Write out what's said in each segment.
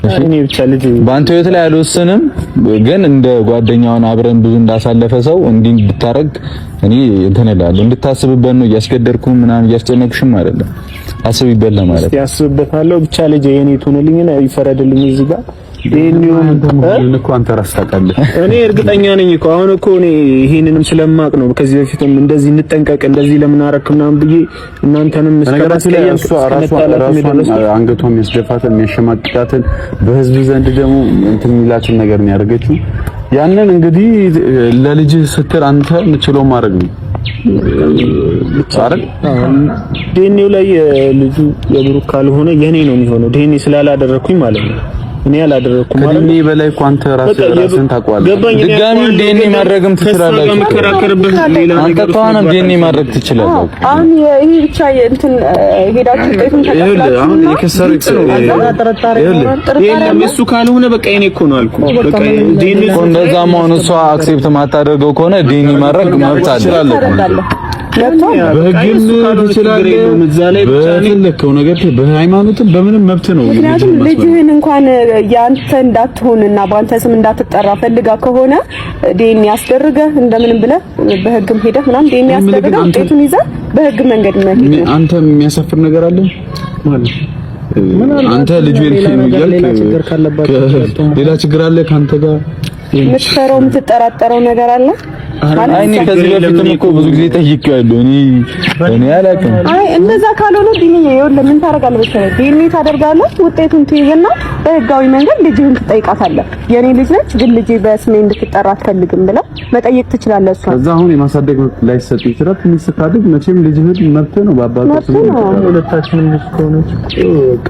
እኔ ብቻ ልጅ ባንተ ህይወት ላይ አልወሰንም፣ ግን እንደ ጓደኛውን አብረን ብዙ እንዳሳለፈ ሰው እንዲህ እንድታረግ እኔ እንትን እላለሁ። እንድታስብበት ነው። እያስገደድኩ ምናምን እያስጨነቅሽም አይደለም። አስቢበት ለማለት እስቲ አስብበታለሁ። ብቻ ልጅ የኔ ትሆንልኝና ይፈረድልኝ እዚህ ጋር ይሄን አንተ ራስህ ታውቃለህ። እኔ እርግጠኛ ነኝ እኮ አሁን እኮ እኔ ይሄንንም ስለማቅ ነው ከዚህ በፊትም እንደዚህ እንጠንቀቅ እንደዚህ ለምን አረክ ምናምን ብዬ እናንተንም አንገቷን የሚያስደፋትን የሚያሸማቅቃትን በህዝብ ዘንድ ደግሞ እንትን የሚላትን ነገር ነው ያደረገችው። ያንን እንግዲህ ለልጅ ስትል አንተ የምችለው ማድረግ ነው አይደል? ዲኤንኤው ላይ ልጁ የብሩክ ካልሆነ የኔ ነው የሚሆነው። ዲኤንኤ ስላላደረኩኝ ማለት ነው። እኔ ያላደረኩም ማለት ከኔ በላይ እኮ አንተ ራስህን ታውቀዋለህ። ድጋሚ ዲኤንኤ ማድረግም ትችላለህ። አንተ ከሆነ ዲኤንኤ ማድረግ ትችላለህ። አሁን ይሄ ብቻ እንትን ሄዳችሁ ጠይቁን ተከታተላችሁ። አሁን የከሰረክ የለም እሱ ካልሆነ በቃ እኔ እኮ ነው አልኩ። በቃ ዲኤንኤ እንደዛ መሆኑ እሷ አክሴፕት ማታደርገው ከሆነ ዲኤንኤ ማድረግ መብት አለ። በህግም ትችላለህ። በፈለከው ነገር በሃይማኖትም በምንም መብት ነው። ምክንያቱም ልጅህን እንኳን ያንተ እንዳትሆንና በአንተ ስም እንዳትጠራ ፈልጋ ከሆነ ዲኤንኤ ያስደርገህ እንደምንም ብለህ በህግም ሄደህ ምናምን ዲኤንኤ ያስደርገህ ውጤቱን ይዘህ በህግ መንገድ መሄድ ነው። አንተ የሚያሳፍር ነገር አለ ማለት አንተ ልጅ ነው እያልክ ሌላ ችግር አለ ካንተ ጋር የምትፈራው የምትጠራጠረው ነገር አለ። እኔ ከዚህ በፊትም እኮ ብዙ ጊዜ ጠይቄዋለሁ። እኔ አላውቅም። አይ እንደዛ ካልሆነ ዲኤንኤ ይኸውልህ ምን ታደርጋለህ መሰለህ? ዲኤንኤ ታደርጋለህ፣ ውጤቱን ትይዝና በህጋዊ መንገድ ልጅህን ትጠይቃታለህ። የኔ ልጅ ነች ግን ልጄ በስሜ እንድትጠራ አትፈልግም ብለህ መጠየቅ ትችላለህ። እሷ ከዛ አሁን የማሳደግ ላይ ሰጥ ይችላል። ትንሽ ስታድግ መቼም ልጅህን መብት ነው በአባቷ ስም ሁለታችንም ልጅ ከሆነች በቃ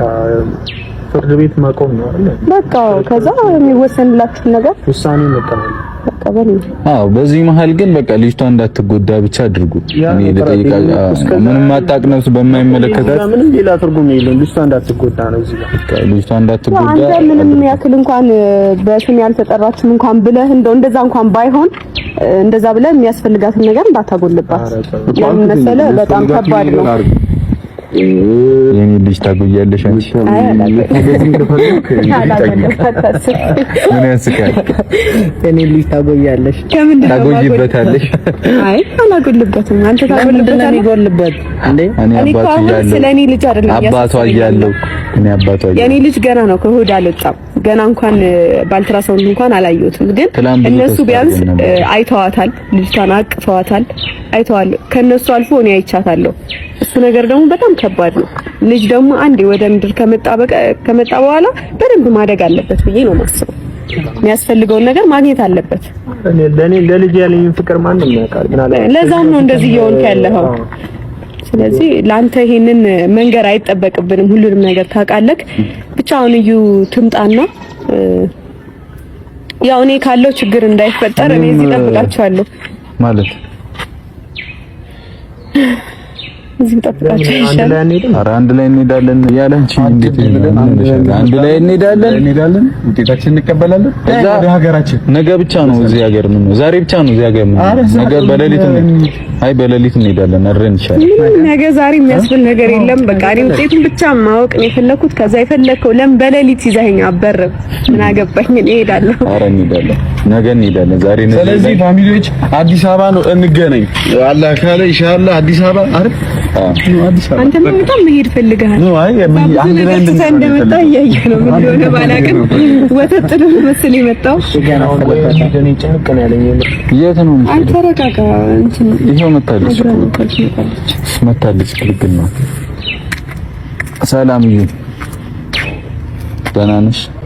ፍርድ ቤት ማቆም ነው አይደል? በቃ ከዛ የሚወሰንላችሁ ነገር ውሳኔ መቀበል ተቀበል። አዎ በዚህ መሀል ግን በቃ ልጅቷ እንዳትጎዳ ብቻ አድርጉ። እኔ ለጠይቃ ምንም አጣቅነስ በማይመለከታት ምንም ሌላ ትርጉም የለውም። ልጅቷ እንዳትጎዳ ነው እዚህ ጋር ልጅቷ እንዳትጎዳ። አንተ ምንም ያክል እንኳን በስም ያልተጠራችም እንኳን ብለህ እንደዛ እንኳን ባይሆን እንደዛ ብለህ የሚያስፈልጋትን ነገር እንዳታጎልባት። ያን መሰለህ በጣም ከባድ ነው። የኔ ልጅ ታጎያለሽ አንቺ? አይ ምን ያስቃል? የኔ ልጅ ታጎያለሽ? ታጎይበታለሽ? አይ አላጎልበትም። አንተ ታጎልበታለህ? ይጎልበት እንዴ? እኔ አባቱ ያለው ስለኔ ልጅ አይደለም አባቷ ያለው እኔ አባቷ ያለው የኔ ልጅ ገና ነው ከሆድ አልወጣም። ገና እንኳን ባልትራሳውንድ እንኳን አላየሁትም። ግን እነሱ ቢያንስ አይተዋታል፣ ልጅቷን አቅፈዋታል፣ አይተዋል። ከነሱ አልፎ እኔ አይቻታለሁ። እሱ ነገር ደግሞ በጣም ከባድ ነው። ልጅ ደግሞ አንዴ ወደ ምድር ከመጣ በኋላ በደንብ ማደግ አለበት ብዬ ነው የማስበው። የሚያስፈልገውን ነገር ማግኘት አለበት። ለኔ ለልጅ ያለኝ ፍቅር ማንም ያውቃል። ለዛም ነው እንደዚህ እየሆንክ ያለኸው። ስለዚህ ለአንተ ይሄንን መንገር አይጠበቅብንም። ሁሉንም ነገር ታውቃለህ። ብቻ አሁን እዩ ትምጣና ያው እኔ ካለው ችግር እንዳይፈጠር እኔ እዚህ እጠብቃቸዋለሁ ማለት እዚህ ተጠብቃችሁ ይሻላል። ኧረ አንድ ላይ እንሄዳለን ያለንቺ እንዴት አንድ ላይ እንሄዳለን ውጤታችን እንቀበላለን። እዛ ወደ ሀገራችን ነገ ብቻ ነው እዚህ ሀገር ምን ነው ዛሬ ብቻ ነው እዚህ ሀገር ምን ነገ በሌሊት አይ በሌሊት እንሄዳለን። አረን ይሻላል። ነገ ዛሬ የሚያስብል ነገር የለም። በቃ እኔ ውጤቱን ብቻ ማወቅ ነው የፈለኩት። ከዛ የፈለከው ለምን በሌሊት ይዘኸኝ አበረብ ምን አገባኝ? እሄዳለሁ። ኧረ እንሄዳለን፣ ነገ እንሄዳለን። ዛሬ ነው። ስለዚህ ፋሚሊዎች አዲስ አበባ ነው እንገናኝ። አላህ ካለ ኢንሻአላህ አዲስ አበባ አይደል? አዲስ አበባ አንተ በጣም መሄድ ፈልገሃል ነው? አይ አንድ ላይ እንደመጣ እያየህ ነው። ምን ሆነ ባላቅም ወተት ጥሩ መስል የመጣው ገና እኔ ጭንቅ ነው ያለኝ። የት ነው? አንተ ተረጋጋ። እንትን ይሄው መታለች ክልክል ነው። ሰላም እዩ፣ ደህና ነሽ?